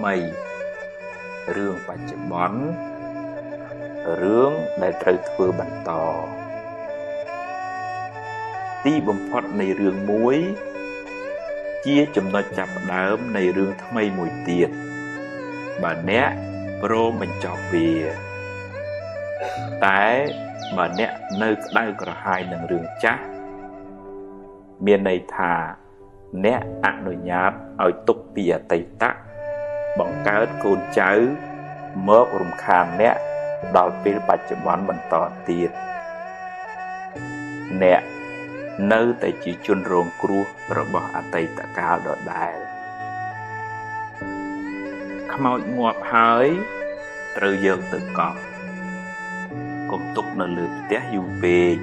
mây rương bạch bón rương đại trời thưa bằng to tí bầm phật này rương muối chia chùm nó chập đớm này rương mây mùi tiệt bà nét pro mình cho về tái bà nét nơi đây có hai nâng rương chắc miền này thà nét ăn nồi nhát ở tục bìa tây tắc bằng cái côn cháu mớp rùm khàn nét đào phía bạch chấm bắn bằng tỏ tiệt nét nơi tại chỉ chôn rồng cua rồi bỏ ở tây tạ cao đỏ đài khmoi ngọt hơi từ giờ tự cọp cũng tục nó lượt té hiu về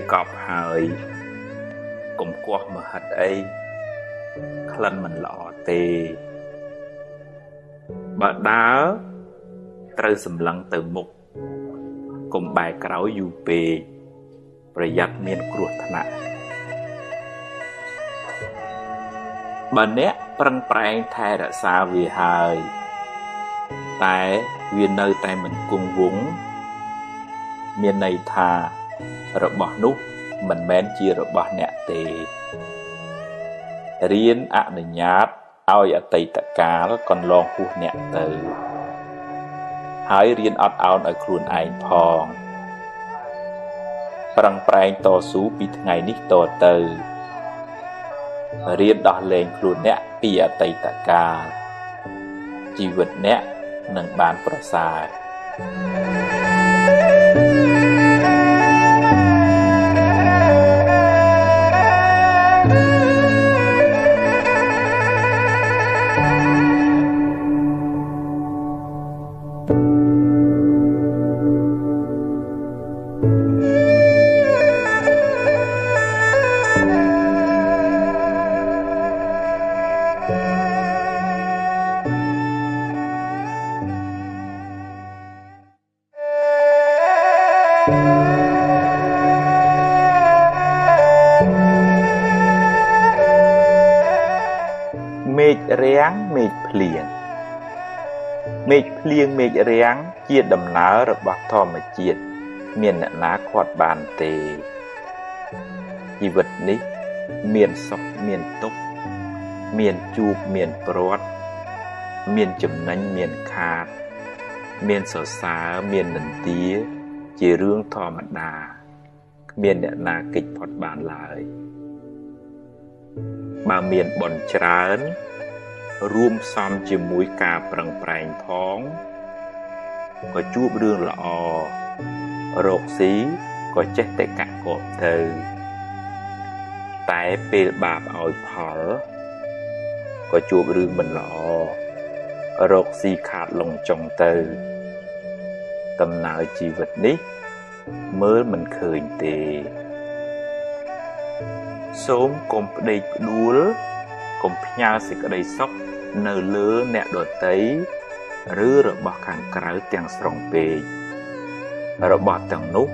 cọp hơi cũng qua mà hạt ấy khăn mình lọ tê bà đá từ sầm lăng từ mục cùng bài cáo hiu vềประหยัดเมียนกรวดถนัดบันเนี้ยปรังแปลงไทยรักษาวิหารแต่เวียนเนยแต่เหมือนกุ้งวุ้งเมียนในทาระบอบนุกมันแม้นจีระบอบเนตเตเรียนอนุญาตเอาอย่าตีตะกาแล้วก่อนลองพูดเนตเตหายเรียนอดเอาในครูนไอพองปรังแปลงต่อสู้ปีไงนิโตเตอเรียนดอกเลงครูเนะปีอติตะกาชีวิตเนะหนึ่งบานประสาทเมฆเรียงเมฆเพลียงเมฆเพลียงเมฆเรียงเจียดดำน้าระบาดทอมาเจียดเมียนนาขวดบานเตชีวิตนี้เมียนศพเมียนตุกเมียนจูบเมียนปรดเมียนจำนันเมียนขาดเมียนสาวสาเมียนนันเตี้ยเจเรื่องธรรมดาเมียนนากิจพอดบานลายบางเมียนบอนจรานรวมซ้ำจิมุยกาปรังแปลงท้องก็จูบเรื่องละอโรคสีก็เจ็ดแต่กะกบเธอแต่เป็นบาปเอาผอก็จูบเรื่องมันละอโรคสีขาดลงจงเตอตำนานชีวิตนี้เมื่อมันเคยเตសូមកុំប្តីផ្ដួលកុំផ្ញើសេចក្តីសុខនៅលើអ្នកដទៃឬរបស់ខាងក្រៅទាំងស្រុងពេករបស់ទាំងនោះ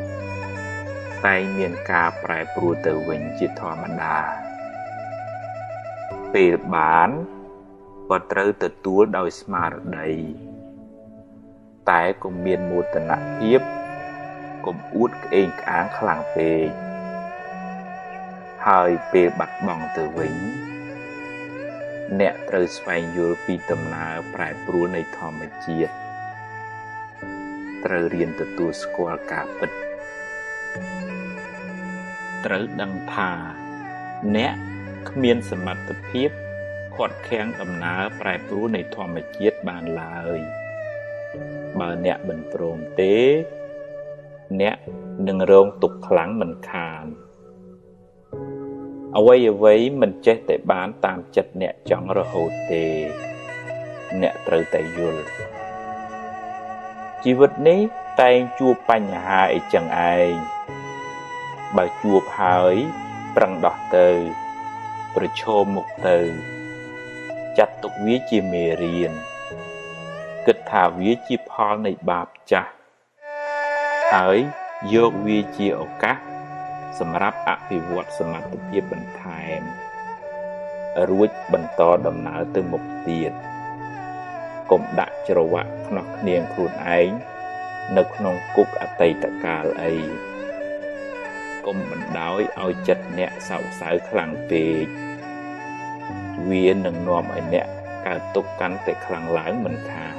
តែមានការប្រែប្រួលទៅវិញជាធម្មតាពេលបានក៏ត្រូវទទួលដោយស្មារតីតែកុំមានមោទនភាពកុំអួតក្អេងក្អាងខ្លាំងពេកហើយពេលបាត់បង់ទៅវិញអ្នកត្រូវស្វែងយល់ពីដំណើរប្រែប្រួលនៃធម្មជាតិត្រូវរៀនទទួលស្គាល់ការពិតត្រូវដឹងថាអ្នកគ្មានសមត្ថភាពខាត់ខាំងដំណើរប្រែប្រួលនៃធម្មជាតិបានឡើយបើអ្នកមិនព្រមទេអ្នកនឹងរងទុក្ខខ្លាំងមិនខានអ្វីមិនចេះតែបានតាមចិត្តអ្នកចង់រហូតទេអ្នកត្រូវតែយល់ជីវិតនេះតែងជួបបញ្ហាអីចឹងឯងបើជួបហើយប្រឹងដោះទៅប្រឈមមុខទៅចាត់ទុកវាជាមេរៀនគិតថាវាជាផលនៃបាបចាស់ហើយយកវាជាឱកាសសម្រាប់អភិវឌ្ឍសមត្ថភាពបន្ថែម រួចបន្តដំណើរទៅមុខទៀតកុំដាក់ច្រវាក់ខ្នោះគ្នាងខ្លួនឯងនៅក្នុងគុកអតីតកាលអីកុំបណ្ដោយឲ្យចិត្តអ្នកសោកសៅខ្លាំងពេកវានឹងនាំឲ្យអ្នកកើតទុក្ខកាន់តែខ្លាំងឡើងមិនខាន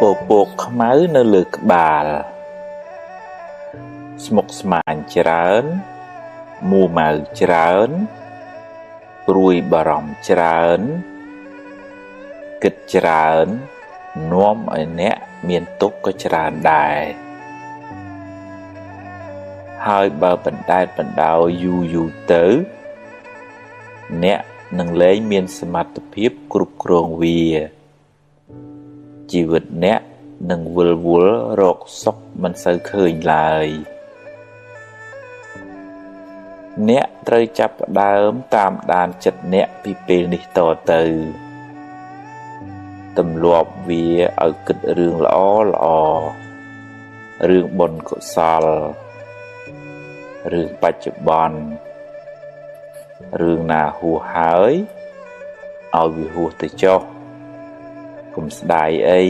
ពពកខ្មៅនៅលើក្បាលស្មុកស្មាញច្រើនមួម៉ៅច្រើនព្រួយបារម្ភច្រើនគិតច្រើននាំឲ្យអ្នកមានទុក្ខក៏ច្រើនដែរហើយបើបណ្ដែតបណ្ដោយយូរទៅអ្នកនឹងលែងមានសមត្ថភាពគ្រប់គ្រងវាជីវិតអ្នកនឹងវិលវល់រកសុខមិនសូវឃើញឡើយអ្នកត្រូវចាប់ផ្ដើមតាមដានចិត្តអ្នកពីពេលនេះតទៅទម្លាប់វាឲ្យគិតរឿងល្អរឿងបុណ្យកុសលរឿងបច្ចុប្បន្នរឿងណាហួសហើយឲ្យវាហួសទៅចុះកុំស្ដាយអី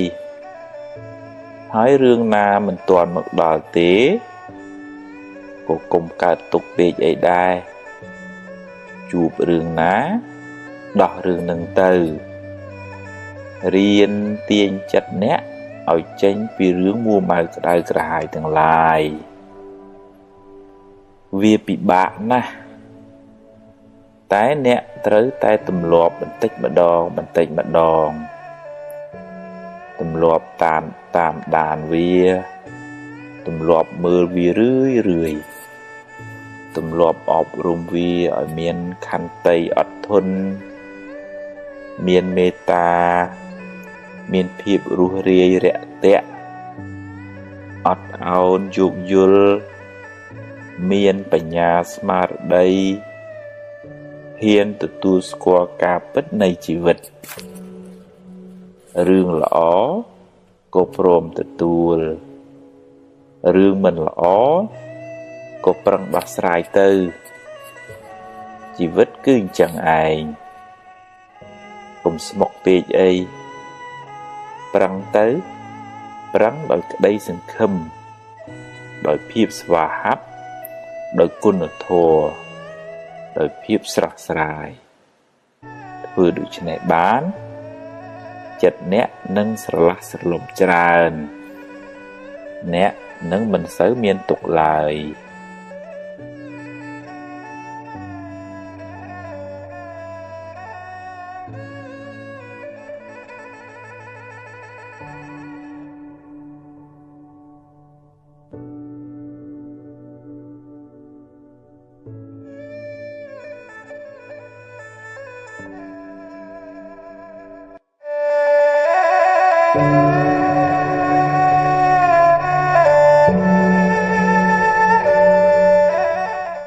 ហើយរឿងណាមិនទាន់មកដល់ទេក៏កុំកើតទុក្ខពេកអីដែរជួបរឿងណាដោះរឿងនឹងទៅរៀនទាញចិត្តអ្នកឲ្យចេញពីរឿងមួម៉ៅក្តៅក្រហាយទាំងឡាយវាពិបាកណាស់តែអ្នកត្រូវតែទម្លាប់បន្តិចម្ដងទម្លាប់តាមដានវាទម្លាប់មើលវារឿយទម្លាប់អប់រំវាឲ្យមានខន្តីអត់ធន់មានមេត្តាមានភាពរុះរាយរាក់ទាក់អត់ឱនយោគយល់មានបញ្ញាស្មារតីហ៊ានទទួលស្គាល់ការពិតនៃជីវិតរឿងល្អក៏ព្រមទទួលរឿងមិនល្អក៏ប្រឹងដោះស្រាយទៅជីវិតគឺអញ្ចឹងឯងកុំស្មុគពេកអីប្រឹងទៅប្រឹងដោយក្តីសង្ឃឹមដោយភាពស្វាហាប់ដោយគុណធម៌ដោយភាពស្រស់ស្រាយធ្វើដូច្នេះបានចិត្តអ្នកនឹងស្រឡះស្រលំច្រើនអ្នកនឹងមិនសូវមានទុក្ខឡើយ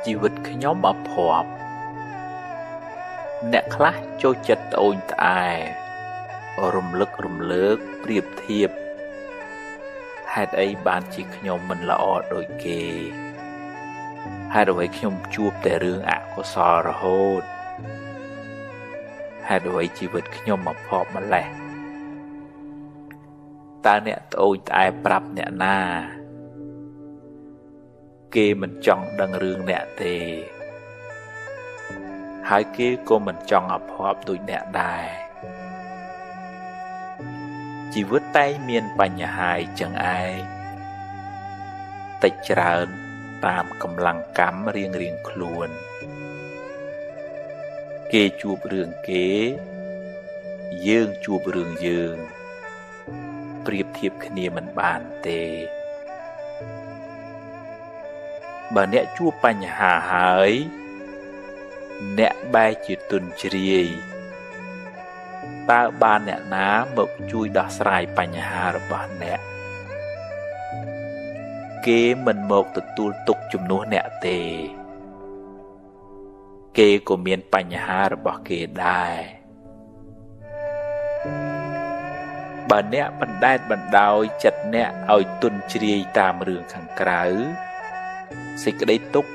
ជីវិតខ្ញុំអភ័ព្វអ្នកខ្លះចូលចិត្តត្អូញត្អែរំលឹករំលើកប្រៀបធៀបហេតុអីបានជាខ្ញុំមិនល្អដូចគេហេតុអ្វីខ្ញុំជួបតែរឿងអកុសលរហូតហេតុអ្វីជីវិតខ្ញុំអភ័ព្វម្ល៉េះតើអ្នកត្អូញត្អែប្រាប់អ្នកណាគេមិនចង់ដឹងរឿងអ្នកទេហើយគេក៏មិនចង់អភ័ព្វដូចអ្នកដែរជីវិតតែងមានបញ្ហាចឹងឯងតិចច្រើនតាមកម្លាំងកម្មរៀងខ្លួនគេជួបរឿងគេយើងជួបរឿងយើងប្រៀបធៀបគ្នាមិនបានទេ បើអ្នកជួបបញ្ហាហើយអ្នកបែរជាទុនជ្រាយតើបានអ្នកណាមកជួយដោះស្រាយបញ្ហារបស់អ្នកគេមិនមកទទួលទុកជំនួសអ្នកទេគេក៏មានបញ្ហារបស់គេដែរបើអ្នកបណ្ដែតបណ្ដោយចិត្តអ្នកឲ្យទុនជ្រាយតាមរឿងខាងក្រៅសេចក្តីទុក្ខ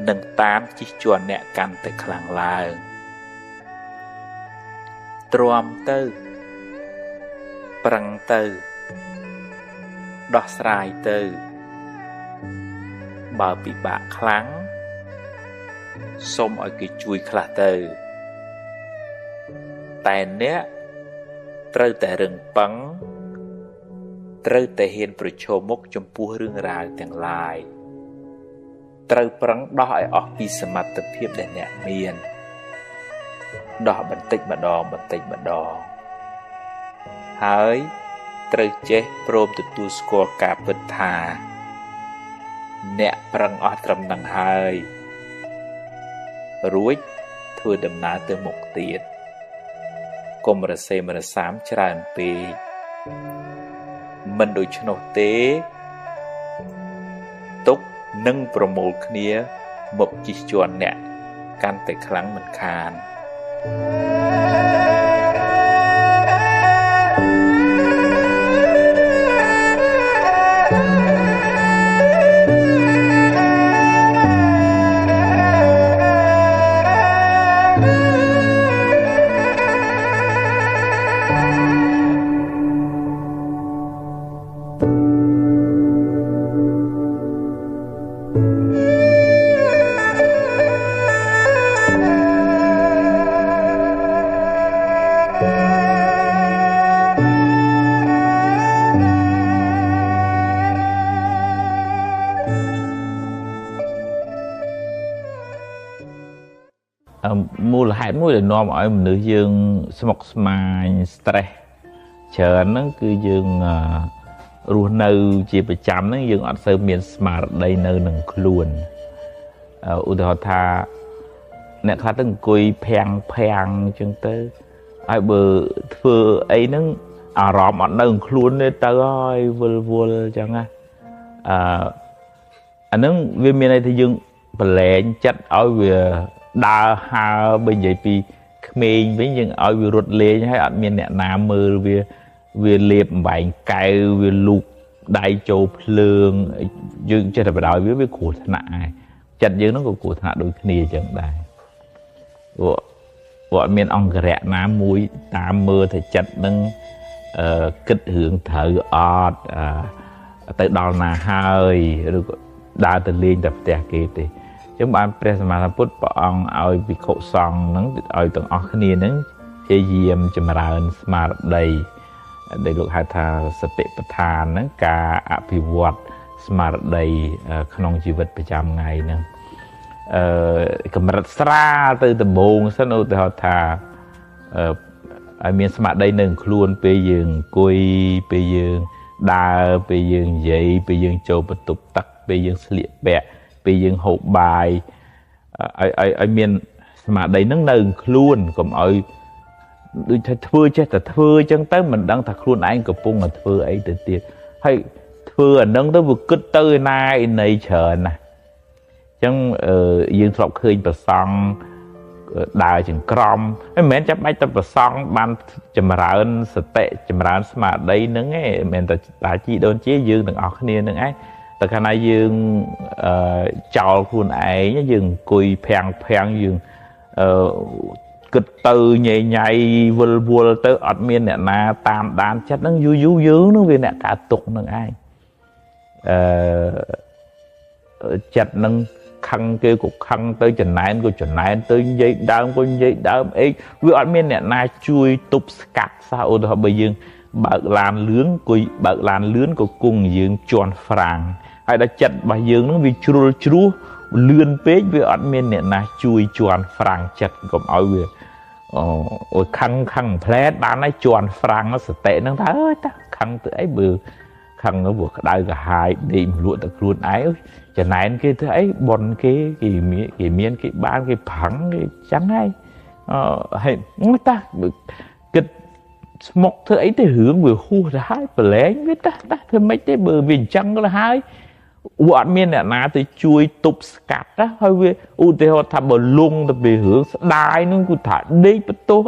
នឹងតាមជិះជាន់អ្នកកាន់តែខ្លាំងឡើងទ្រាំទៅប្រឹងទៅដោះស្រាយទៅបើពិបាកខ្លាំងសូមឲ្យគេជួយខ្លះទៅតែអ្នកត្រូវតែរឹងប៉ឹងត្រូវតែហ៊ានប្រឈមមុខចំពោះរឿងរ៉ាវទាំងឡាយត្រូវប្រឹងដោះឲ្យអស់ពីសមត្ថភាពដែលអ្នកមានដោះបន្តិចម្ដងហើយត្រូវចេះព្រមទទួលស្គាល់ការពិតថាអ្នកប្រឹងអស់ត្រឹមនឹងហើយរួចធ្វើដំណើរទៅមុខទៀតកុំរសេមរសាមច្រើនពេកមិនដូច្នោះទេទុកនឹងប្រមូលគ្នាមកជិះជាន់អ្នកកាន់តែខ្លាំងមិនខានមូលហេតុមួយដែលនាំឲ្យមនុស្សយើងស្មុគស្មាញ stress ច្រើនហ្នឹងគឺយើងរស់នៅជាប្រចាំហ្នឹងយើងអត់សូវមានស្មារតីនៅនឹងខ្លួនឧទាហរណ៍ថាអ្នកខ្លះទៅអង្គុយភាំងអញ្ចឹងទៅហើយបើធ្វើអីហ្នឹងអារម្មណ៍អត់នៅនឹងខ្លួនទេទៅហើយវល់អញ្ចឹងណាអាហ្នឹងវាមានន័យថាយើងប្រឡែងចិត្តឲ្យវាដើរហើរបើនិយាយពីក្មេងវិញយើងឲ្យវារត់លេងហើយអត់មានអ្នកណាមើលវាលេបអំបែងកែវវាលូកដៃចូលភ្លើងយើងចេះតែបដ ாய் វាគ្រោះថ្នាក់ហើយចិត្តយើងហ្នឹងក៏គ្រោះថ្នាក់ដូចគ្នាអញ្ចឹងដែរព្រោះអត់មានអង្គរៈណាមួយតាមមើលថាចិត្តហ្នឹងគិតរឿងត្រូវអត់ទៅដល់ណាហើយឬក៏ដើរទៅលេងតែផ្ទះគេទេចឹងបានព្រះសម្មាសម្ពុទ្ធព្រះអង្គឲ្យភិក្ខុសង្ឃហ្នឹងឲ្យទាំងអស់គ្នាហ្នឹងព្យាយាមចម្រើនស្មារតីដែលលោកហៅថាសតិប្បដ្ឋានហ្នឹងការអភិវឌ្ឍស្មារតីក្នុងជីវិតប្រចាំថ្ងៃហ្នឹងកម្រិតស្រាលទៅដំបូងសិនឧទាហរណ៍ថាឲ្យមានស្មារតីនៅខ្លួនពេលយើងអង្គុយពេលយើងដើរពេលយើងនិយាយពេលយើងចូលបន្ទប់ទឹកពេលយើងស្លៀកពាក់ពេលយើងហូបបាយឲ្យមានស្មារតីហ្នឹងនៅខ្លួនកុំឲ្យដូចថាធ្វើចេះតែធ្វើអញ្ចឹងទៅមិនដឹងថាខ្លួនឯងកំពុងតែធ្វើអីទៅទៀតហើយធ្វើអាហ្នឹងទៅវាគិតទៅឯណាឯណីច្រើនណាស់អញ្ចឹងយើងធ្លាប់ឃើញប្រសង់ដើរចង្ក្រមមិនមែនចាំបាច់តែប្រសង់បានចម្រើនសតិចម្រើនស្មារតីហ្នឹងឯងមិនមែនតែតាជីដូនជាយើងទាំងអស់គ្នាហ្នឹងឯងតែកាលណាយើងចោលខ្លួនឯងយើងអង្គុយភាំងយើងគិតទៅញ៉ៃញ៉ៃវល់ទៅអត់មានអ្នកណាតាមដានចិត្តហ្នឹងយូរយើងនឹងវាអ្នកកើតទុកនឹងឯងចិត្តហ្នឹងខឹងគេក៏ខឹងទៅចំណែនក៏ចំណែនទៅនិយាយដើមក៏និយាយដើមអីវាអត់មានអ្នកណាជួយទប់ស្កាត់សោះឧទាហរណ៍បើយើងបើកឡានលឿនក៏បើកឡានលឿនក៏គង់យើងជន់ហ្វ្រាំងហើយដល់ចិត្តរបស់យើងហ្នឹងវាជ្រុលជ្រោះលឿនពេកវាអត់មានអ្នកណាជួយជន់ហ្វ្រាំងចិត្តកុំឲ្យវាអូខឹងផ្លែតបានហើយជន់ហ្វ្រាំងសតិហ្នឹងថាអើយតាខឹងទៅអីបើខ khăn nó vừa đau cả hai đi lụa tập luôn ái cho này cái thứ ấy bọn cái miếng cái ban cái phẳng cái trắng hay hay người ta cái một thứ ấy thì hướng vừa khu ra hai và lẽ biết ta thì mấy cái bờ viền trắng là hai bọn miền này na tới chui tục cắt đó hơi về thì họ thà bờ lung tập về hướng đai nó cũng thả đi bắt tô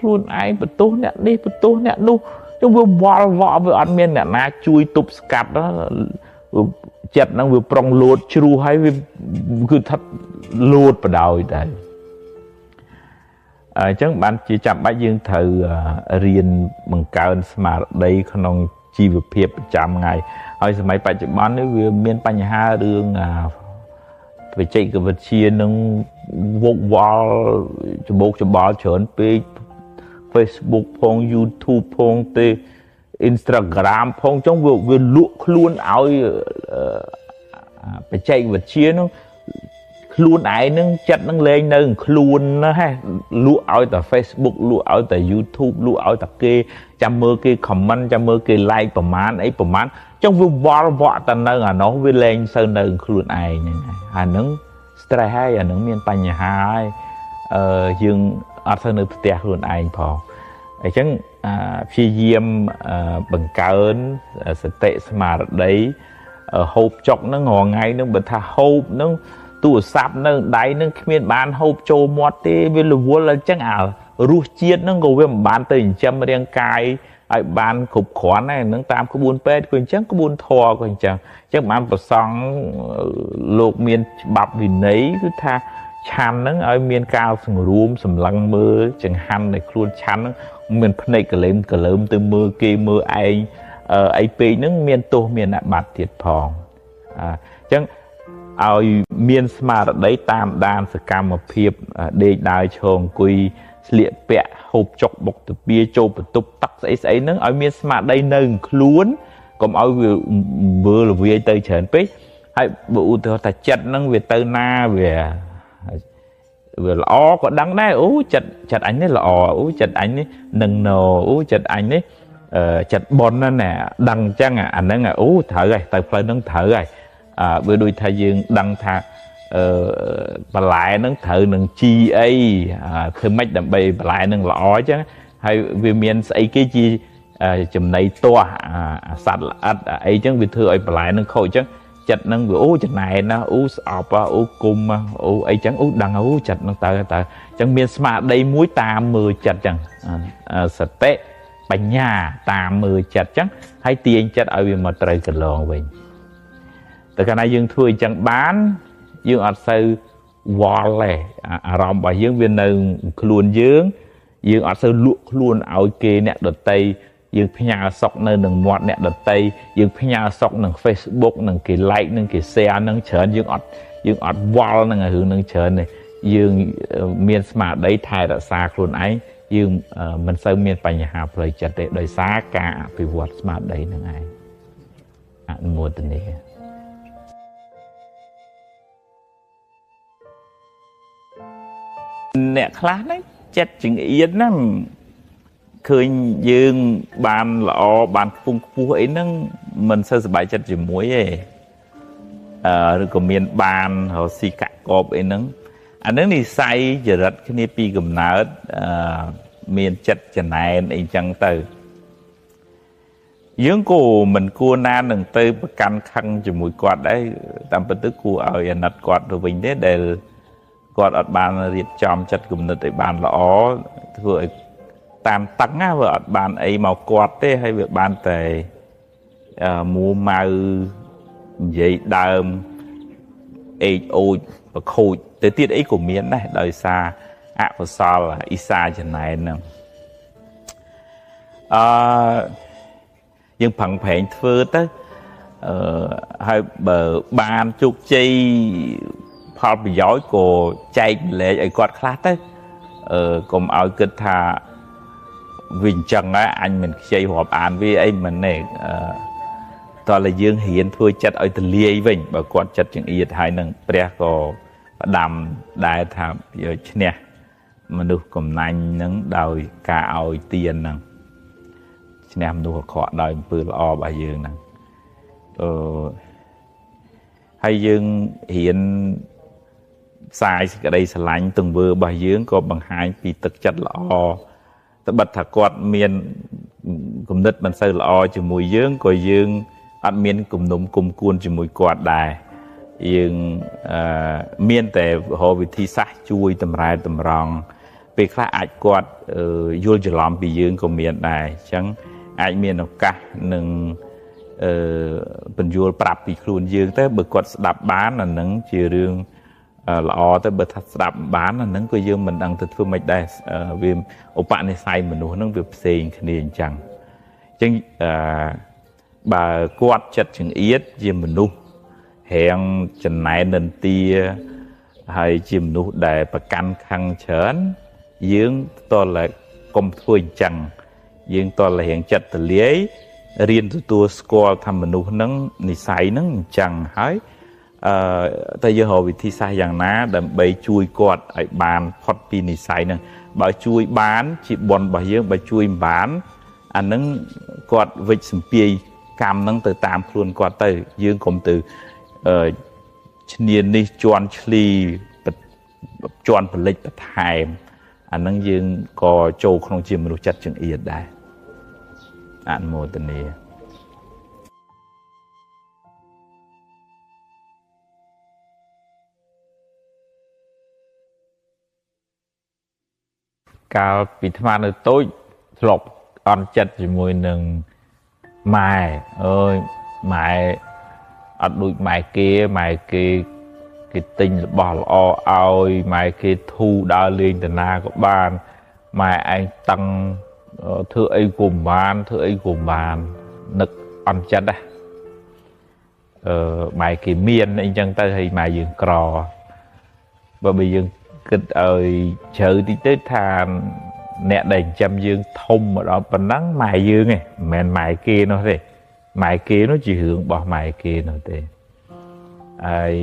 luôn ai bắt tô nè đi bắt tô nè nu trong vừa vò vừa ăn miền này na chui tục cắt đó chặt nó vừa prong lột chru hay vừa cứ thật lột vào đầu đấy chẳng bạn chỉ chạm bãi dương thử riêng bằng cao mà đây không chi vực hiệp chạm ngày hồi mấy bài chụp bán nếu miền Tây ha đường về chạy cái vật chia nâng vô wall chụp báo chọn page Facebook phong YouTube phong tê Instagram phong trong việc lụa luôn áo về chạy vật chia nó luôn ai nâng chặt nâng lên nâng luôn nó ha lụa áo tại Facebook lụa áo tại YouTube lụa áo tại kia chăm mơ kia comment chăm mơ kia likeประมาณ ấy ประมาณ trong việc võ tận nâng nó với lên sơn nâng luôn ai này nâng stress hay nâng miền Tây nhà hai dương ở sơn nâng tè luôn ai phò chẳng phi diêm bằng cơn sẽ tệ mà đấy hộp chọc nó ngò ngay nó bật thà hộp nó tủ sạp nó đáy nó miền bán hộp trâu mót tê với lùa vua là chẳng rùa chiết nó ngồi với bán tình châm riêng cài bán cục khoán này nó tam có buôn pet quyền chắc có buôn thò quyền chẳng chắc bán vào xong lục miền bạp vì nấy cứ tha chăn nó ở miền cao sừng rùm sầm lăng mưa chẳng hăn này luôn chăn miền này cả lơm từ mưa kia mưa ai ai pì nó miền tô miền lại bạt thiệt phòn chẳng ao miền mà đấy tam đan sự cam một phiệp để đài chồng quy liệt bẹ hộp chọc bọc từ bia châu bật tục tắc ấy nó ở miền mà đây nâng luôn còn ở vừa là về tới chợ pít hay bộ từ ta chặt nó về tây na về lõ có đắng đấy chặt anh ấy lò chặt anh ấy nâng nồ chặt anh ấy chặt bòn nè đằng chăng anh ấy thở rồi tại phải nâng thở rồi vừa đôi thay dương đăng thà bà lại nâng thở nâng chi ấy thưa mấy đầm bầy bà lại nâng lõ chứ hay vì miền ấy cái chi chùm này to sạch ấy chứ vì thưa ấy bà lại nâng khôi chứ chặt nâng vừa chặt này nó sọp cung ấy chẳng đằng chặt nâng tờ chẳng miền smart đây muối tam mười chặt chẳng sạch tệ bánh nhà tam mười chặt chẳng hay tiền chặt ở bên mặt trời cực lòn vậy từ cái này dương thui chẳng bán dương ở sâu wall lẻ rồng bà dương viên nâng luôn dương ở sâu luộc luôn áo kê nè đợt tây dương phía nhà sọc nơi nâng mọt nè đợt tây dương phía nhà sọc nâng Facebook nâng cái like nâng cái share nâng chớn dương ọt wall nâng hướng nâng chớn này dương miền smart đấy thay đã xa luôn ấy dương mình sâu miền bành nhà hạp lời chặt để đời xa cả vì vọt smart đấy nâng ai mua tình này nè khá đấy chết chừng yên á khơi dương bàn lọ bàn phung phu ấy nó mình sơ sài chết chỉ muối ấy rồi còn miền bàn họ xì cạn cọp ấy nó anh nó đi say giờ rất cái này pi cầm nát miền chết chừng này anh chẳng từ dương cô mình cua nan đừng tư căn khăn chỉ mũi quạt đấy tạm bất tức cua ở nhà nặt quạt rồi mình thế để quạt ở bàn riết chòm chất cùng nợ tới bàn lõ vừa tam tăng á vợ bàn ấy màu quạt thế hay việc bàn tề mua màu giấy đờm ấy ôi và khôi tới tiết ấy của miền này đời xa và sao là ít xa chân này nè nhưng phẳng phèn thưa tới hai bờ bàn chục chi phao bị giỏi của chạy lệ ấy quạt khát đấy còn ở cái thà vinh trần á anh mình chơi họp án với anh mình này toàn là dương hiến thôi chặt ở từ lia vinh và quạt chặt chừng yết hai nâng pre có đầm đại thảm giờ nè mà được cầm nành nâng đòi cả ao tiền nè nè được họ đòi bự lo bà dương nè hay dương hiện sai cái đây sẽ lạnh từng vừa bài dương có bằng hai vì thực chất là o ta bật thả quạt miền cùng đất bằng sơ là o chỉ mùi dương coi dương ăn miền cùng nôm cùng cuốn chỉ mùi quạt đài dương miềnแต่họวิธีซักช่วยตำรายตำรองไปคลาอาจกอดยุ่งจะล้อมไปยืนก็เมียนได้ฉันอาจเมียนเอากะหนึ่งเป็นยุ่งปรับปีครูนยืนแต่เบิกกอดสดับบ้านนั่นหนึ่งจีเรื่องละอแต่เบิกสดับบ้านนั่นหนึ่งก็ยืมมันดังติดเพื่อไม่ได้เวียมอุปนิสัยมันหนูนั่งเวียบเสียงขณีจังจังbà quạt chặt chừng yết chìm mình nu hẹn chừng này nên tia hay chìm nu để bà căn khăn chớn dương to là công thôi chẳng dương to là hiện chặt từ lấy riêng từ tua score tham mình nu nắng nị say nắng chẳng hái tại giờ họ bị thi saiอย่างណាដើម្បីជួយគាត់ឲ្យបានផុតពីនិស័យហ្នឹងបើជួយបានជាបនរបស់យើងបើជួយបានអាហ្នឹងគាត់វិច្ចសម្ពាយកម្មហ្នឹងទៅតាមខ្លួនគាត់ទៅយើងកុំទៅឈ្នាននេះជន់ឆ្លីជន់ផលិតបន្ថែមអាហ្នឹងយើងក៏ចូលក្នុងជាមនុស្សចិត្តចង្អៀតដែរអនុមោទនាកាលពីថ្មនៅតូចធ្លាប់អន់ចិត្តជាមួយនឹងម៉ែអើយម៉ែអត់ដូចម៉ែគេគេទិញរបស់ល្អឲ្យម៉ែគេធូរដើរលេងតាណាក៏បានម៉ែឯងតឹងធ្វើអីក៏បាននឹកអន់ចិត្តដែរម៉ែគេមានអីចឹងទៅហើយម៉ែយើងក្របើយើងគិតឲ្យជ្រៅតិចទៅថាអ្នកដែលចិញ្ចឹមយើងធំមកដល់ប៉ុណ្ណឹងម៉ែយើងឯងមិនមែនម៉ែគេនោះទេម៉ែគេនោះជារឿងរបស់ម៉ែគេនោះទេហើយ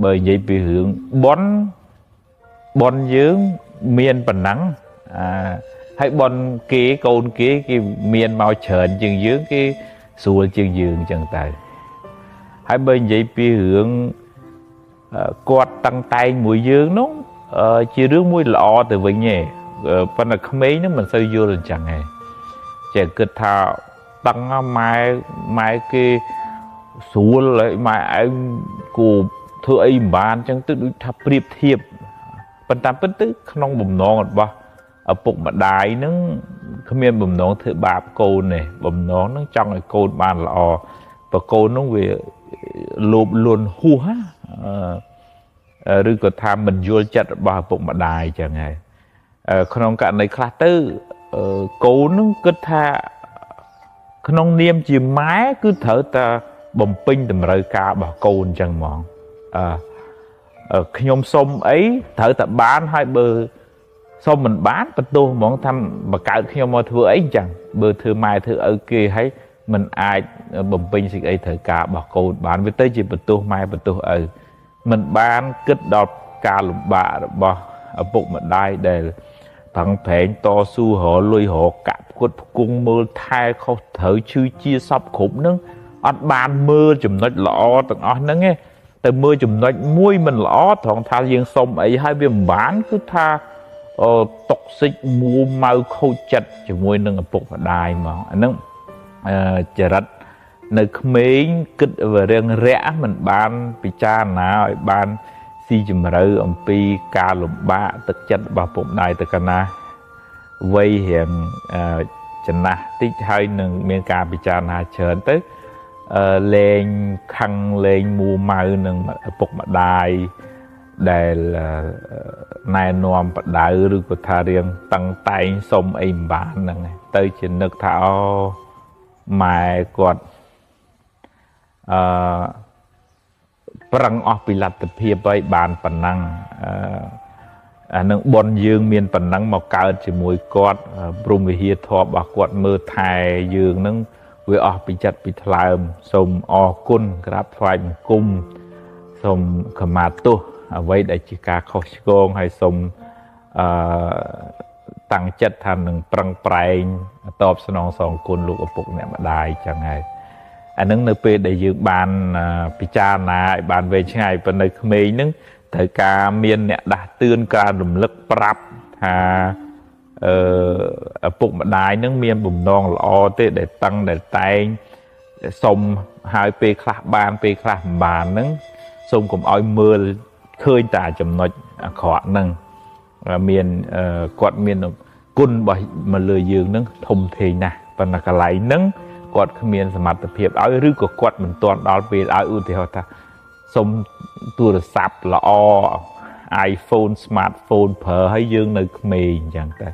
បើនិយាយពីរឿងបនយើងមានប៉ុណ្ណឹងហើយបនគេកូនគេមានមកច្រើនជាងយើងគេស្រួលជាងយើងអញ្ចឹងទៅហើយបើនិយាយពីរឿងគាត់តាំងតែងមួយយើងនោះជារឿងមួយល្អទៅវិញឯងប៉ុន្តែក្មេងហ្នឹងមិនសូវយល់អញ្ចឹងឯងចេះគិតថាតាំងម៉ែគេស្រួលហើយម៉ែឯងគូធ្វើអីមិនបានអញ្ចឹងទៅដូចថាប្រៀបធៀបប៉ុន្តែពិតទៅក្នុងបំណងរបស់ឪពុកម្ដាយហ្នឹងគ្មានបំណងធ្វើបាបកូនទេបំណងហ្នឹងចង់ឲ្យកូនបានល្អបើកូនហ្នឹងវាលោភលន់ហួសឬក៏ថាមិនយល់ចិត្តរបស់ឪពុកម្ដាយអញ្ចឹងហើយក្នុងករណីខ្លះទៅកូននឹងគិតថាក្នុងនាមជាម៉ែគឺត្រូវតែបំពេញតម្រូវការរបស់កូនអញ្ចឹងហ្មងខ្ញុំសុំអីត្រូវតែបានហើយបើសុំមិនបានបន្ទោសហ្មងថាបកើតខ្ញុំមកធ្វើអីអញ្ចឹងបើធ្វើម៉ែធ្វើឪគេហើយមិនអាចបំពេញសេចក្តីត្រូវការរបស់កូនបានវាទៅជាបន្ទោសម៉ែបន្ទោសឪមិនបានគិតដល់ការលំបាករបស់ឪពុកម្ដាយដែលប្រឹងប្រែងតស៊ូរលុយរកាក់ផ្គត់ផ្គង់មើលថែខុសត្រូវឈឺជាសពគ្រប់នឹងអត់បានមើលចំណុចល្អទាំងអស់ហ្នឹងទេទៅមើលចំណុចមួយមិនល្អត្រង់ថាយើងសុំអីហើយវាមិនបានគឺថាតុកសិចមួម៉ៅខូចចិត្តជាមួយនឹងឪពុកម្ដាយហ្មងអាហ្នឹងចរិតនៅក្មេងគិតរឿងរាក់មិនបានពិចារណាឲ្យបានស៊ីជម្រៅអំពីការលំបាកទឹកចិត្តរបស់ពុកម្ដាយទៅកាលណាវ័យរៀងចំណាស់តិចហើយនឹងមានការពិចារណាច្រើនទៅលេងខឹងលេងមួម៉ៅនឹងឪពុកម្ដាយដែលណែនាំបដៅឬក៏ថារៀងតឹងតែងសុំអីមិនបានហ្នឹងទៅជានឹកថាអូម៉ែគាត់ប្រឹងអស់ពីលទ្ធភាពឲ្យបានប៉ុណ្ណឹងអានឹងបនយើងមានប៉ុណ្ណឹងមកកើតជាមួយគាត់ព្រមវិហារធម៌របស់គាត់មើលថែយើងនឹងវាអស់ពីចិត្តពីថ្លើមសូមអរគុណក្រាបថ្វាយបង្គំសូមខមាទោសអ្វីដែលជាការខុសឆ្គងហើយសូមតាំងចិត្តថានឹងប្រឹងប្រែងតបស្នងសងគុណលោកឪពុកអ្នកម្ដាយចឹងហើយ anh nâng nơi pe để dương bàn picha na bàn về ngày bên nơi khmer nâng thời ca miền nè đã tương ca đùm lực prap hà bụng mà đai nâng miền bùm non lo tê để tăng để tay để xong hai pe khla bàn nâng xong cùng oi mưa khơi tà chầm nói khó nâng miền quạt miền côn bởi mà lười dương nâng thông thì nè và là cả lại nâng quạt miền sầm mặt tập hiệp áo rư của quạt mình toàn đó về áo ưu thì họ ta xong tua được sạp là iPhone smartphone phở hay dương nơi mình chẳng ta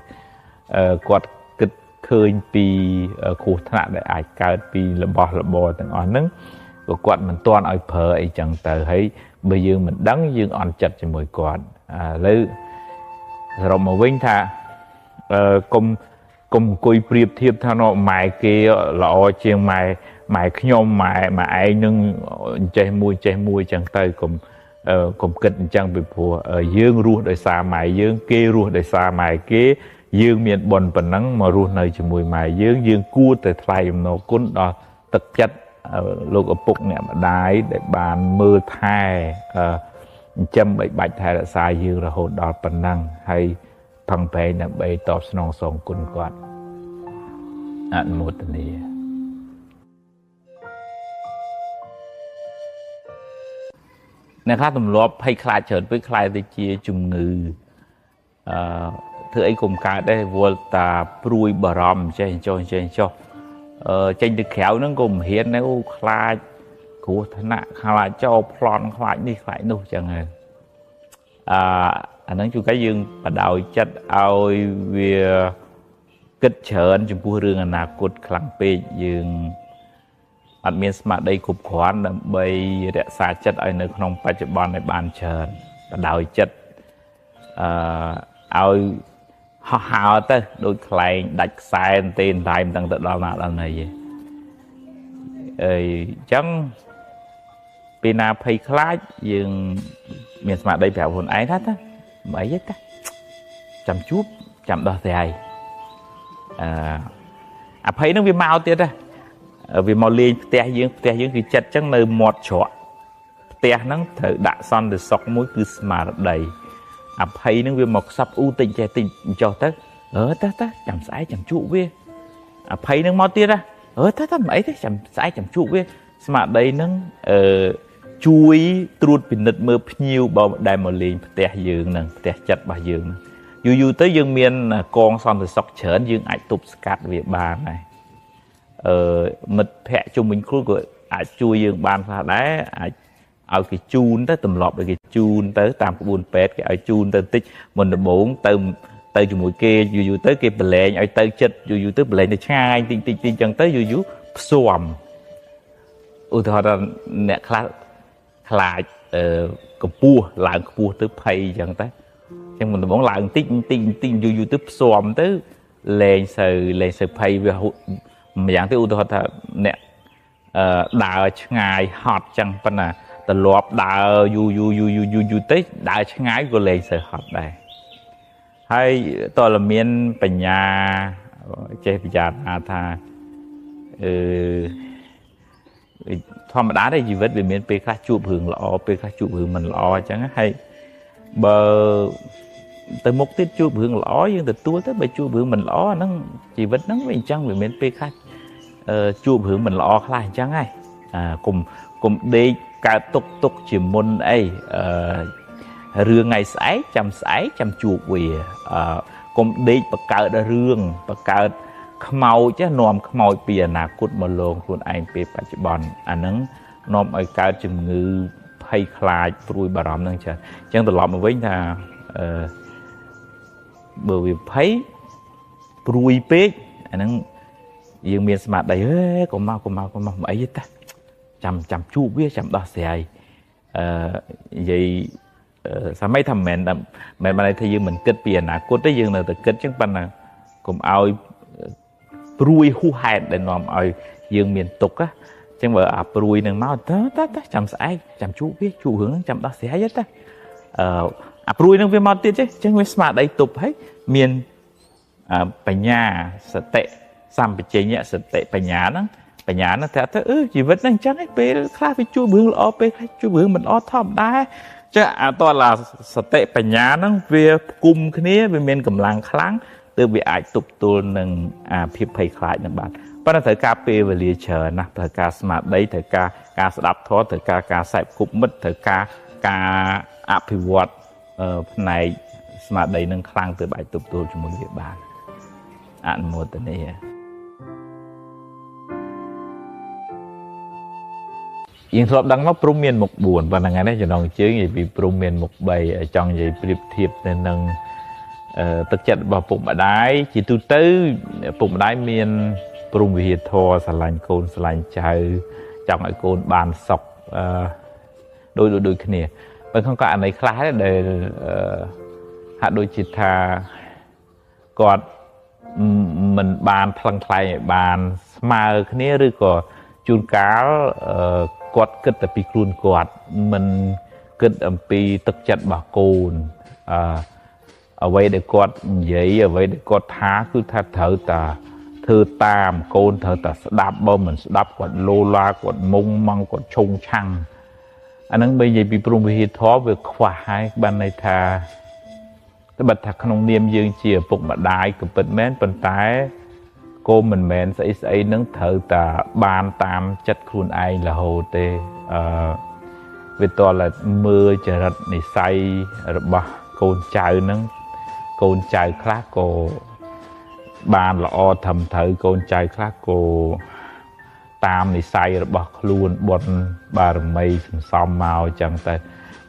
quạt kịch khơi pi khu thạ để ai cao pi là bò từng on nâng của quạt mình toàn ai phở ấy chẳng ta thấy bây giờ mình đắng dương on chặt cho mùi quạt lấy rồi mà vinh thà cùng cùi priệp thiệp thà nó mài kia lọ chiên mài nhôm mà ai nâng chơi mùi chẳng tay cùng kịch chẳng bị phùa dương ruột đời xa mài dương kê ruột đời xa mài kê dương miền bồn bần nắng mà ruột nơi cho mùi mài dương cua từ thay nó cún đó thực chất lúc ở bụng nè mà đái để bàn mưa thai châm bệnh bạch thai là sai dương là hồn đọt bần năng hay thằng bé là bày tọp song song cún quạt anh một nàyนะครับตำรวจให้คลายเฉินไปคลายตะเกียจุ่มงือเธอไอ้กลุ่มการได้วัวตาปลุยบารมใช่โจเจนตึกแขวนั่งกลุ่มเฮียนในอุคลายกูธนะคลายเจ้าพลอนคลายนี่คลายนู่จังไงอันนั้นจุกยืงประดาวจัดเอาเวียกึศเฉินจุ่มพูเรื่องอนาคตคลังเปยยืงอันมีสมาร์ทได้ขุบขวานใบเระสาจัดไอ้ในขนมปัจจุบันในบ้านเชิญประดาวจัดเอาหาวเต้โดยใครดัดสายเต้นไทยมันตั้งแต่ดาวนาดnàyจังปีนาเพย์คลาสยังมีสมาร์ทได้แบบคนไอ้ท่านไม่ยัดท่าจำชุบจำดอกใส่เพย์นึกวิมาวเตี้ยท่าvì màu liền tia dương thì chặt chẳng nơi một chỗ tia nắng thở đã son được sọc mũi cứ mà đầy hay nó vì một sắp ưu tình trẻ tình cho ta chậm sải chậm trụ với hay nó mau tia ra ta mấy thế chậm sải chậm trụ với mà đây nó chui truột bình nứt mơ nhiều bao đại màu liền tia dương nè tia chặt bà dương dù tới dương miền con son được sọc chởn dương ai tục cắt về bà này mật phẹ chung mình khui của chui dương bàn phá đá ở cái chun tới tầm lọp được cái chun tới tam cái buồn pet cái ở chun tới tích mình được bốn tới chùm mũi kia dù tới kia bể lệ ở tới chết dù tới bể lệ để chai tinh chân tới dù xòm thôi là nè khai cặp pua lại cặp pua tới pay chân tới nhưng mình muốn lại tinh dù tới xòm tới lên sờ pay về dạngที่อุตส่าห์เนี่ยดาวง่ายฮอตจังปนน่ะแต่ลบดาวอยู่เต้ดาวง่ายก็เลยเสือฮอตได้ให้ตัวละเมียนปัญญาเจ้าปัญญาอาธาธรรมดาได้ชีวิตเป็นเมียนไปค่าจูบหึงล้อไปค่าจูบหึงมันล้อจังให้เบอร์แต่มกติดจูบหึงล้อยังแต่ตัวแต่ไปจูบหึงมันล้อนั่งชีวิตนั่งเป็นจังเป็นเมียนไปค่าจูบหึงมันล้อคลายจังไงcùng đi cả tục chỉ muốn ấy rương ngày sải chăm chuột vì cùng đi bậc cao đã rương bậc cao màu chứ nòm màu bìa nà cút mà lồn luôn anh bìa bạch bòn anh nâng nòm ở cao chừng ngư hay khai bùi bà rõm nâng chờ chẳng tự lọt mà với là bởi vì thấy bùi bếp anh nâng dương miền smart đầy còn mau mấy ta chăm chú biết chăm đo xe vậy sao mấy thằng mẹ này thì dương mình kết tiền à cô tới dương là từ kết chứng ban là cùng ao bùi hu hạt để nòm ao dương miền tục á chẳng vợ bùi nương máu ta chăm sải chăm chú biết chú hướng chăm đo xe hết ta bùi nương viên máu tiết chứ chẳng với smart đầy tục hết miền bánh nhà sợ tệ xăm bị chế nhẹ sợ tệ bánh nhà đó បញ្ញានឹងថាទៅជីវិតហ្នឹងអញ្ចឹងឯងពេលខ្លះវាជួយរឿងល្អពេលខ្លះជួយរឿងមិនល្អធម្មតាចាអាតឡាសតិបញ្ញាហ្នឹងវាគុំគ្នាវាមានកម្លាំងខ្លាំងទើបវាអាចទប់ទល់នឹងអាភាពភ័យខ្លាចនឹងបានប៉ុន្តែត្រូវការពេលវេលាច្រើនណាស់ត្រូវការស្មារតីត្រូវការស្ដាប់ធម៌ត្រូវការសែបគប់មិត្តត្រូវការអភិវឌ្ឍផ្នែកស្មារតីនឹងខ្លាំងទើបអាចទប់ទល់ជាមួយវាបានអនុមោទនាយើងធ្លាប់ដឹងមកព្រំមានមុខ4ប៉ុន្តែថ្ងៃនេះចំណងជើងនិយាយពីព្រំមានមុខ3ចង់និយាយប្រៀបធៀបទៅនឹងទឹកចិត្តរបស់ពុកម្ដាយជាទូទៅពុកម្ដាយមានព្រំវិហារធម៌ស្រឡាញ់កូនស្រឡាញ់ចៅចង់ឲ្យកូនបានសុខដូចគ្នាប៉ុន្តែក្នុងករណីខ្លះដែលហាក់ដូចជាថាគាត់មិនបានថ្លឹងថ្លែងឲ្យបានស្មើគ្នាឬក៏ជួនកាលគាត់គិតតែពីខ្លួនគាត់មិនគិតអំពីទឹកចិត្តរបស់កូនអ្វីដែលគាត់និយាយអ្វីដែលគាត់ថាគឺថាត្រូវតែធ្វើតាមកូនត្រូវតែស្ដាប់បើមិនស្ដាប់គាត់លោឡាគាត់មុងម៉ងគាត់ឆុងឆាំងអាហ្នឹងបើនិយាយពីព្រំវិហារធម៌វាខ្វះហើយបានន័យថាតែបើថាក្នុងនាមយើងជាឪពុកម្ដាយក៏ពិតមែនប៉ុន្តែកូនមិនមែនស្អីហ្នឹងត្រូវតែបានតាមចិត្តខ្លួនឯងរហូតទេវាតតែមើលចរិតនិស្ស័យរបស់កូនចៅហ្នឹងកូនចៅខ្លះក៏បានល្អត្រឹមត្រូវកូនចៅខ្លះក៏តាមនិស្ស័យរបស់ខ្លួនបុណ្យបារមីសន្សំមកអញ្ចឹងតែ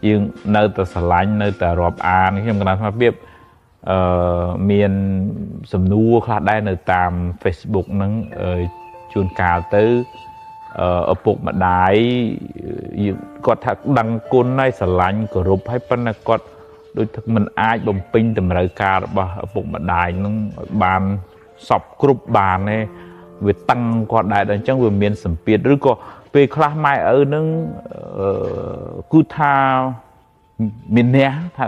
យើងនៅតែស្រឡាញ់នៅតែរាប់អានខ្ញុំកណ្ដាលថាវាមានសំណួរខ្លះដែរនៅតាម Facebook ហ្នឹងជួនកាលទៅឪពុកម្ដាយគាត់ថាដឹងគុណហើយស្រឡាញ់គោរពហើយប៉ុន្តែគាត់ដូចថាមិនអាចបំពេញតម្រូវការរបស់ឪពុកម្ដាយហ្នឹងឲ្យបានសពគ្រប់បានទេវាតឹងគាត់ដែរអញ្ចឹងវាមានសម្ពាធឬក៏ពេលខ្លះម៉ែឪហ្នឹងគឺថាមានអ្នកថា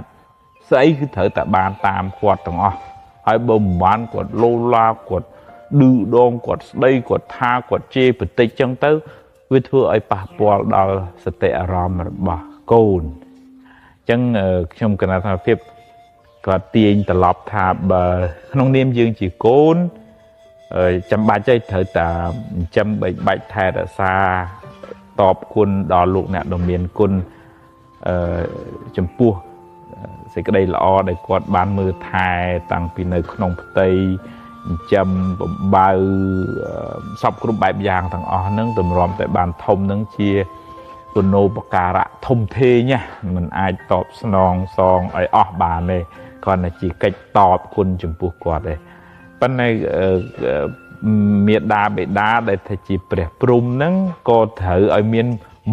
ស្អីគឺត្រូវតែបានតាមគាត់ទាំងអស់ហើយបើមិនបានគាត់លោឡាគាត់ឌឺដងគាត់ស្ដីគាត់ថាគាត់ជេរបន្តិចចឹងទៅវាធ្វើឲ្យប៉ះពាល់ដល់សតិអារម្មណ៍របស់កូនអញ្ចឹងខ្ញុំគណនាថាភាពគាត់ទាញត្រឡប់ថាបើក្នុងនាមយើងជាកូនចាំបាច់ទេត្រូវតែចិញ្ចឹមបីបាច់ថែរក្សាតបគុណដល់លោកអ្នកដ៏មានគុណចំពោះសេចក្តីល្អដែលគាត់បានមើលថែតាំងពីនៅក្នុងផ្ទៃចិញ្ចឹមបំបៅសពគ្រប់បែបយ៉ាងទាំងអស់ហ្នឹងទម្រាំតែបានធំហ្នឹងជាគុណូបការៈធំធេងណាមិនអាចតបស្នងសងឲ្យអស់បានទេគ្រាន់តែជាកិច្ចតបគុណចំពោះគាត់ទេប៉ុន្តែមេដាបេដាដែលថាជាព្រះព្រំហ្នឹងក៏ត្រូវឲ្យមាន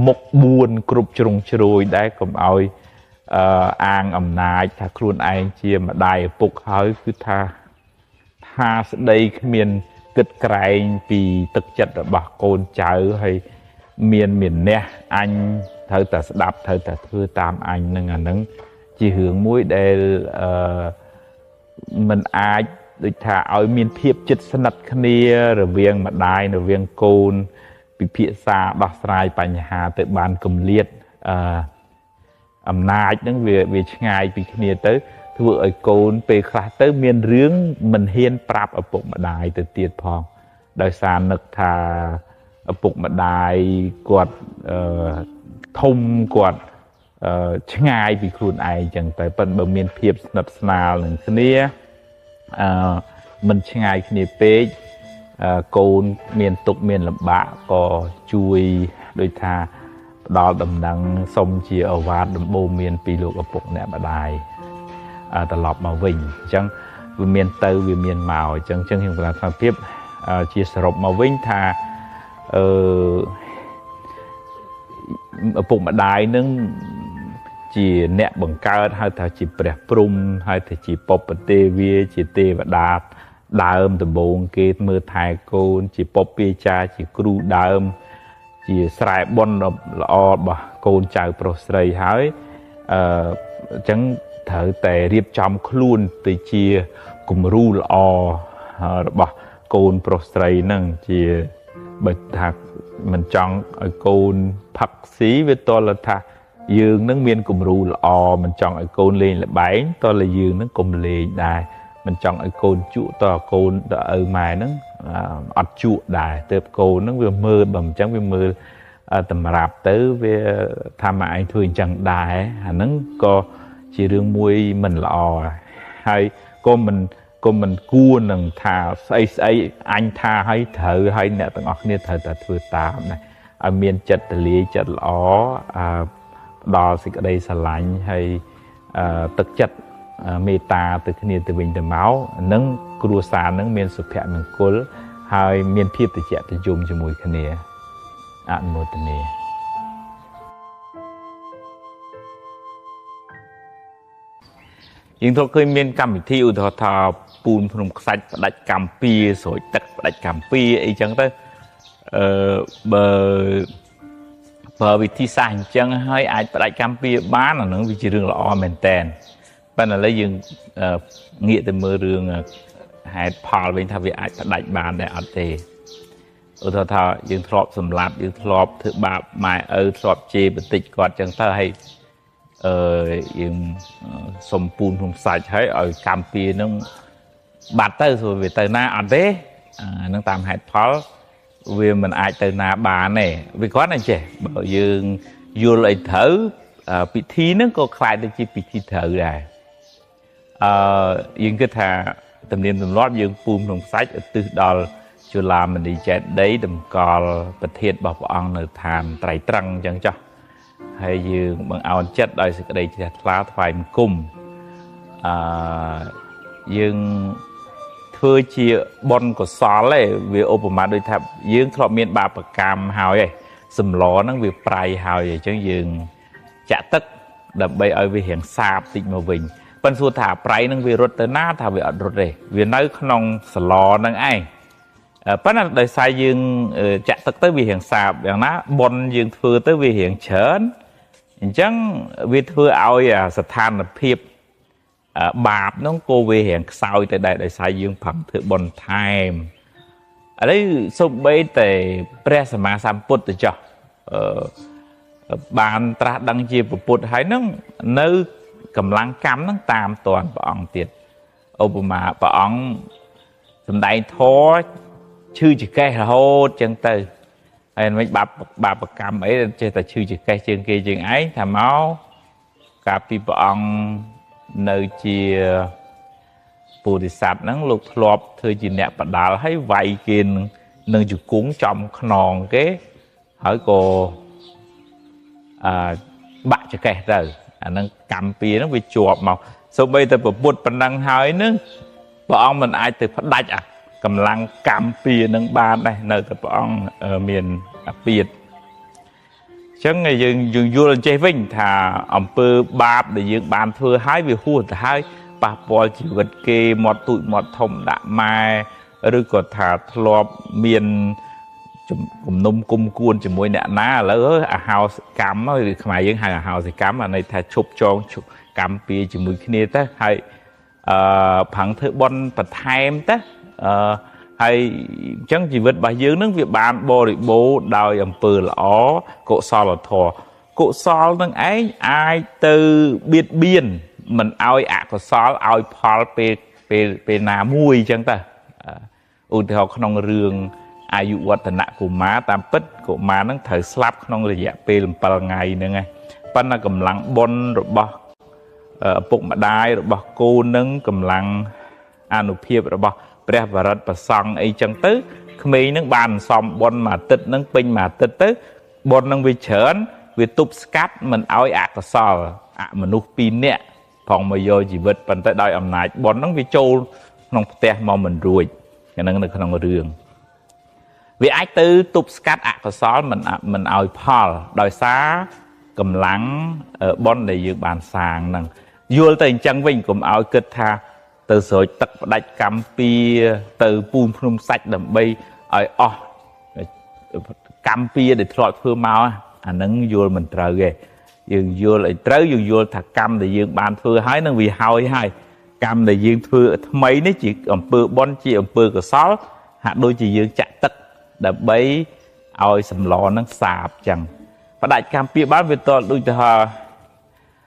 មុខ4គ្រប់ជ្រុងជ្រោយដែរកុំឲ្យអាងអំណាចថាខ្លួនឯងជាម្ដាយឪពុកហើយគឺថាស្ដីគ្មានគិតក្រែងពីទឹកចិត្តរបស់កូនចៅហើយមានអ្នកអញត្រូវតែស្ដាប់ត្រូវតែធ្វើតាមអញនឹងអាហ្នឹងជារឿងមួយដែលមិនអាចដូចថាឲ្យមានភាពជិតស្និទ្ធគ្នារវាងម្ដាយរវាងកូនពិភាក្សាដោះស្រាយបញ្ហាទៅបានគម្លាតអំណាចហ្នឹងវាឆ្ងាយពីគ្នាទៅធ្វើឲ្យកូនពេលខ្លះទៅមានរឿងមិនហ៊ានប្រាប់ឪពុកម្ដាយទៅទៀតផងដោយសារនឹកថាឪពុកម្ដាយគាត់ធំគាត់ឆ្ងាយពីខ្លួនឯងចឹងទៅប៉ុន្តែបើមានភាពស្និទ្ធស្នាលនឹងគ្នាមិនឆ្ងាយគ្នាពេកកូនមានទុក្ខមានលំបាកក៏ជួយដូចថាផ្ដល់ដំណឹងសុំជាឱវាទដំបូន្មានពីលោកឪពុកអ្នកម្ដាយត្រឡប់មកវិញអញ្ចឹងវាមានទៅវាមានមកអញ្ចឹងខ្ញុំគណនាថាភាពជាសរុបមកវិញថាឪពុកម្ដាយនឹងជាអ្នកបង្កើតហៅថាជាព្រះព្រំហៅថាជាបុព្វទេវាជាទេវតាដើមដំបូងគេមើលថែកូនជាពុព្វាចារ្យជាគ្រូដើមជាស្រែបុណ្យល្អរបស់កូនចៅប្រុសស្រីហើយអញ្ចឹងត្រូវតែរៀបចំខ្លួនទៅជាគំរូល្អរបស់កូនប្រុសស្រីហ្នឹងជា bởi thà mình chọn ở côn phật xí với tôi là thà dương nó miên cùng rù là mình chọn ở côn lên là bán tôi là dương nó cùng lên đài mình chọn ở côn trụ to côn ở mài nó ọt trụ đài từ côn nó vừa mơ bầm trắng vừa mơ tầm rạp tới về tham ai thường chẳng đài nó có chỉ riêng mùi mình là hay con mình cua nằng thà xây anh tha hay thở hay nè tầng óc nè thở thưa tám này ở miền chật lý chật ló đò xịt ở đây xà lạnh hay thực chất mê ta từ cái từ bình từ máu nâng cua xa nâng miền sụp hẹn nâng cối hay miền phiếp từ chẹt từ dùng cho mùi cái này ăn một từ này nhưng thôi khi miền cam thì u thọปูนพนมไซด์ផ្ដាច់កម្មពីស្រួយទឹកផ្ដាច់កម្មពីអីចឹងទៅបើវិធីសាស្ត្រអញ្ចឹងហើយអាចផ្ដាច់កម្មពីបានអានឹងវាជារឿងល្អមែនតែនប៉ុន្តែឥឡូវយើងងាកទៅមើលរឿងហេតុផលវិញថាវាអាចផ្ដាច់បានដែរអត់ទេឧទាហរណ៍ថាយើងធ្លាប់សម្លាប់យើងធ្លាប់ធ្វើបាបម៉ែឪធ្លាប់ជេរបន្តិចគាត់ចឹងទៅហើយយើងសុំពូនក្នុងសាច់ហើយឲ្យកម្មពីនឹងបាត់ទៅဆိုវាទៅណាអត់ទេនឹងតាមហេតុផលវាមិនអាចទៅណាបានទេវាគាត់តែចេះបើយើងយល់អីត្រូវពិធីហ្នឹងក៏ខ្លាចទៅជាពិធីត្រូវដែរយើងគិតថាទំនៀមទម្លាប់យើងពូនក្នុងសាច់ឧទ្ទិសដល់ជូឡាមនីចេតិយតម្កល់ប្រធានរបស់ព្រះអង្គនៅឋានត្រៃត្រង់អញ្ចឹងចុះហើយយើងបង្អោនចិត្តដោយសេចក្តីជ្រះថ្លាថ្វាយបង្គំយើងធ្វើជាបុណ្យកុសលឯងវាឧបមាដូចថាយើងធ្លាប់មានបាបកម្មហើយឯងសម្លហ្នឹងវាប្រៃហើយអញ្ចឹងយើងចាក់ទឹកដើម្បីឲ្យវារៀងសាបតិចមកវិញប៉ុន្តែសួរថាប្រៃហ្នឹងវារត់ទៅណាថាវាអត់រត់ទេវានៅក្នុងស្លហ្នឹងឯងប៉ុន្តែដោយសារយើងចាក់ទឹកទៅវារៀងសាបយ៉ាងណាបុណ្យយើងធ្វើទៅវារៀងច្រើនអញ្ចឹងវាធ្វើឲ្យស្ថានភាពបាបនោះក៏វារៀងខ្សោយទៅដែរដោយសារយើងផឹកធ្វើបុណ្យថែមឥឡូវសូម្បីតែព្រះសម្មាសម្ពុទ្ធទៅចុះបានត្រាស់ដឹងជាពុទ្ធហើយនឹងនៅកម្លាំងកម្មនឹងតាមតាន់ព្រះអង្គទៀតឧបមាព្រះអង្គសម្ដែងធម៌ឈឺចកេះរហូតចឹងទៅហើយមិនបាបកម្មអីចេះតែឈឺចកេះជាងគេជាងឯងថាមកកាលពីព្រះអង្គនៅជាពុទ្ធិស័ព្ទហ្នឹងលោកធ្លាប់ធ្វើជាអ្នកបដាល់ហើយវាយគេនឹងជង្គង់ចំខ្នងគេហើយក៏បាក់ចកេះទៅអាហ្នឹងកម្មពីហ្នឹងវាជាប់មកសូម្បីតែពុទ្ធប៉ុណ្ណឹងហើយនឹងព្រះអង្គមិនអាចទៅផ្ដាច់កម្លាំងកម្មពីនឹងបានដែរនៅតែព្រះអង្គមានអាពាធចឹងយើងយល់ចេះវិញថាអំពើបាបដែលយើងបានធ្វើហើយវាហួសទៅហើយប៉ះពាល់ជីវិតគេមាត់ទូចមាត់ធំដាក់ម៉ែឬក៏ថាធ្លាប់មានគំនុំគុំគួនជាមួយអ្នកណាឥឡូវអាហោសកម្មឬខ្មែរយើងហៅអាហោសកម្មអាន័យថាឈប់ចងកម្មពីជាមួយគ្នាទៅហើយផាំងធ្វើបន់បន្ថែមទៅហើយអញ្ចឹងជីវិតរបស់យើងនឹងវាបានបរិបូរដោយអំពើល្អកុសលធម៌កុសលនឹងឯងអាចទៅបៀតបៀនមិនឲ្យអកុសលឲ្យផលពេលណាមួយអញ្ចឹងទៅឧទាហរណ៍ក្នុងរឿងអាយុវឌ្ឍនកុមារតាមពិតកុមារនឹងត្រូវស្លាប់ក្នុងរយៈពេល7ថ្ងៃហ្នឹងឯងប៉ុន្តែកម្លាំងបុណ្យរបស់ឪពុកម្ដាយរបស់កូននឹងកម្លាំងអានុភាពរបស់ព្រះបរិត្តប្រសង់អីចឹងទៅក្មេងនឹងបានសំបុណ្យមួយអាទិត្យនឹងពេញមួយអាទិត្យទៅបុណ្យនឹងវាច្រើនវាទប់ស្កាត់មិនឲ្យអកុសលមនុស្ស2នាក់ផងមកយកជីវិតប៉ុន្តែដោយអំណាចបុណ្យនឹងវាចូលក្នុងផ្ទះមកមិនរួចអានឹងនៅក្នុងរឿងវាអាចទៅទប់ស្កាត់អកុសលមិនឲ្យផលដោយសារកម្លាំងបុណ្យដែលយើងបានសាងហ្នឹងយល់ទៅអញ្ចឹងវិញកុំឲ្យគិតថាទៅស្រោចទឹកផ្ដាច់កម្មពីទៅពូនភ្នំសាច់ដើម្បីឲ្យអស់កម្មពីដែលធ្លាប់ធ្វើមកអានឹងយល់មិនត្រូវទេយើងយល់ឲ្យត្រូវយើងយល់ថាកម្មដែលយើងបានធ្វើហើយនឹងវាហើយកម្មដែលយើងធ្វើថ្មីនេះជាអំពើបុណ្យជាអំពើកុសលហាក់ដូចជាយើងចាក់ទឹក đập bấy oi sầm lò nắng sạp chẳng và đại cam pia bán về to đôi cho